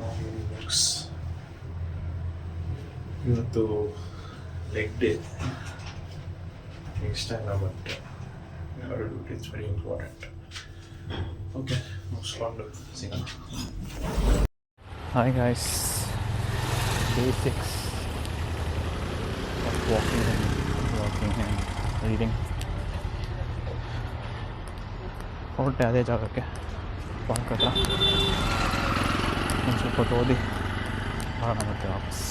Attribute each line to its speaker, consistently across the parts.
Speaker 1: Works. ಇವತ್ತು leg day. Instagram but it's very important. Okay, ಮುಗಿಸ್ಕೊಂಡು ಸಿಗೋಣ. Hi guys, day 6 of walking and reading. ಹೊರಟೆ ಅದೇ ಜಾಗಕ್ಕೆ, ಪಾರ್ಕ್ ಹತ್ರ. ಒಂದು ಸ್ವಲ್ಪ ಹೊತ್ತು ಓದಿ ಮಾಡೋಣ ಮತ್ತೆ ವಾಪಸ್.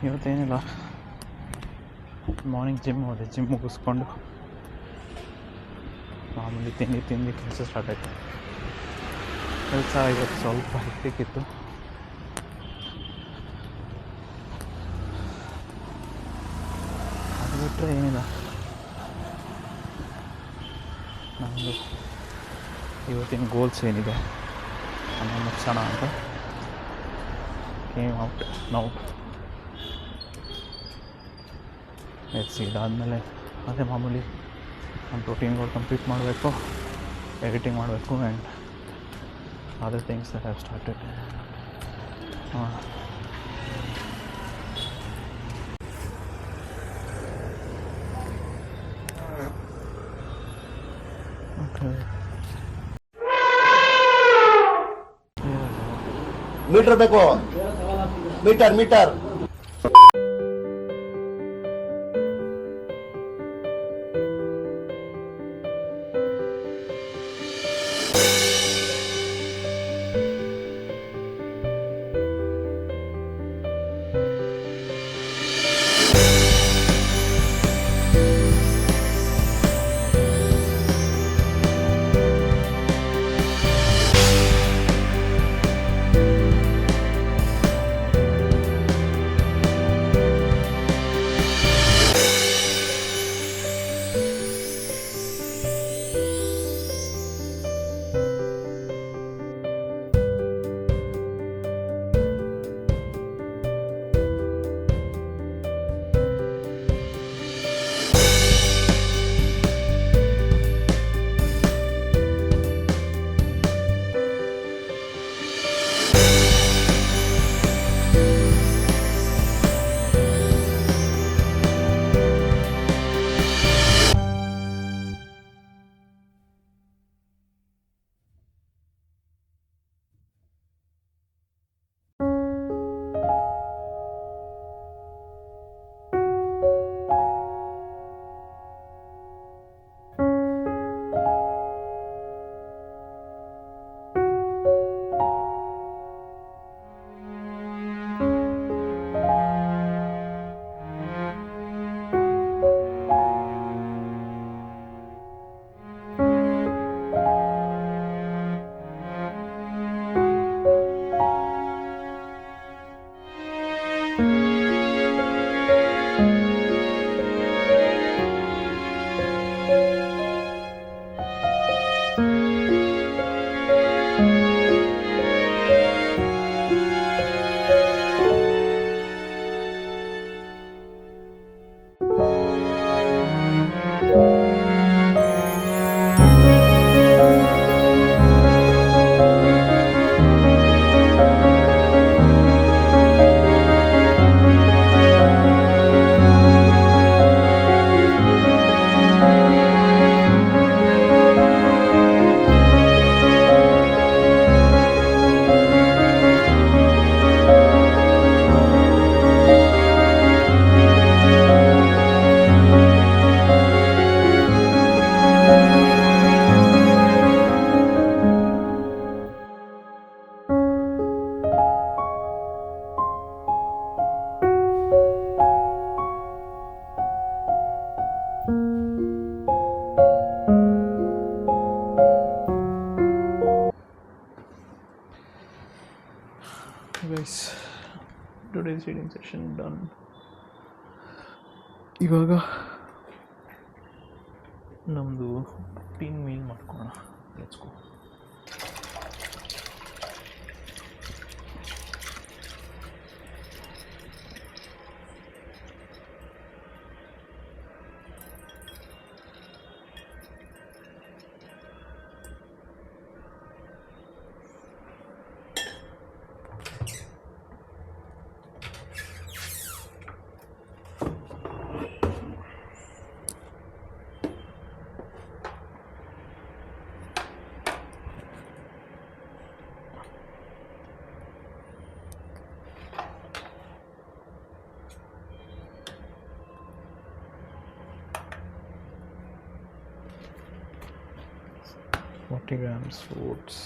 Speaker 1: ಇವತ್ತೇನಿಲ್ಲ, ಮಾರ್ನಿಂಗ್ ಜಿಮ್ ಹೋದೆ. ಜಿಮ್ ಮುಗಿಸ್ಕೊಂಡು ಮಾಮೂಲಿ ತಿಂದು ಕೆಲಸ ಸ್ಟಾರ್ಟ್ ಆಯಿತು. ಕೆಲಸ ಇವತ್ತು ಸ್ವಲ್ಪ ಹೆಕ್ಟಿಕ್ಕಿತ್ತು. ಅದು ಬಿಟ್ಟರೆ ಏನಿಲ್ಲ. ನಮ್ಮದು ಇವತ್ತಿನ ಗೋಲ್ಸ್ ಏನಿದೆ ಅದನ್ನು ಮುಗಿಸೋಣ ಅಂತ ಕೇಮ್ ಔಟ್ ನಾವು. ಇದಾದಮೇಲೆ ಅದೇ ಮಾಮೂಲಿ ನಮ್ಮ ಪ್ರೋಟೀನ್ಗಳು ಕಂಪ್ಲೀಟ್ ಮಾಡಬೇಕು, ಎಡಿಟಿಂಗ್ ಮಾಡಬೇಕು and other things that have started. Okay,
Speaker 2: meter ಬೇಕು, meter
Speaker 1: face reading session done. ಇವಾಗ ನಮ್ಮದು ಟೀನ್ ಮೀಲ್ ಮಾಡ್ಕೊಳ್ಳೋಣ. Let's go. grams oats.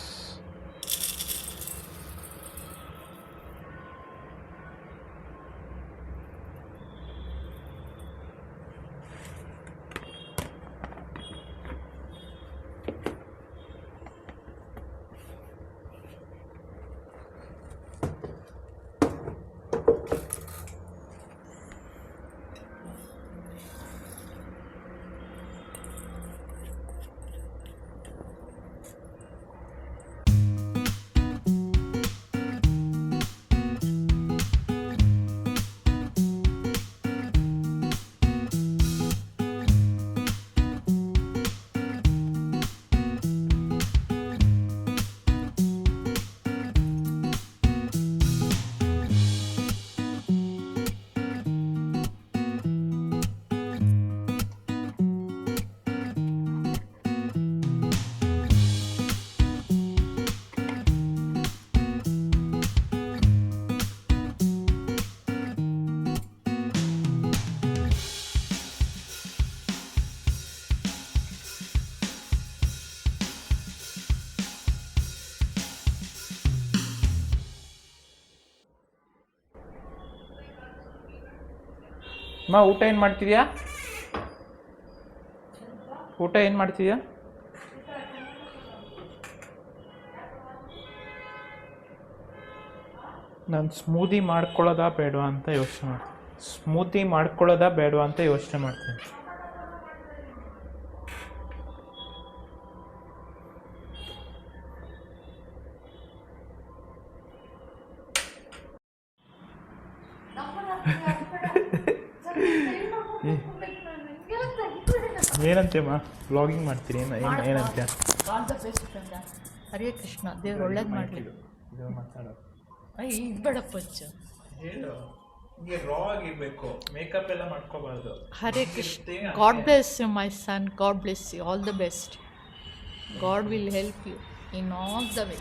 Speaker 1: ಮಾ ಊಟ ಏನು ಮಾಡ್ತಿದ್ಯಾ? ಊಟ ಏನು ಮಾಡ್ತಿದ್ಯಾ? ನಾನು ಸ್ಮೂದಿ ಮಾಡ್ಕೊಳ್ಳೋದಾ ಬೇಡವಾ ಅಂತ ಯೋಚನೆ ಮಾಡ್ತೀನಿ. ಸ್ಮೂದಿ ಮಾಡ್ಕೊಳ್ಳೋದಾ ಬೇಡವಾ ಅಂತ ಯೋಚನೆ ಮಾಡ್ತೀನಿ. ಏನಂತೆಮ್ಮ ವ್ಲಾಗಿಂಗ್ ಮಾಡ್ತೀರಿ? ಏನಂತೆ?
Speaker 3: All the best friend. Hare Krishna, ದೇವ್ರು ಒಳ್ಳೇದು ಮಾಡಲಿ.
Speaker 1: ಮಾತಾಡೋ
Speaker 3: ಇದು ಬೇಡಪ್ಪ ಅಚ್ಚು.
Speaker 1: ಹೇಳು, ನಿಮಗೆ ರಾ ಆಗಿರಬೇಕು, ಮೇಕಪ್ ಎಲ್ಲ ಮಾಡ್ಕೋಬಾರ್ದು.
Speaker 3: Hare Krishna. God bless you my son, God bless you, all the best. God will help you in all the way.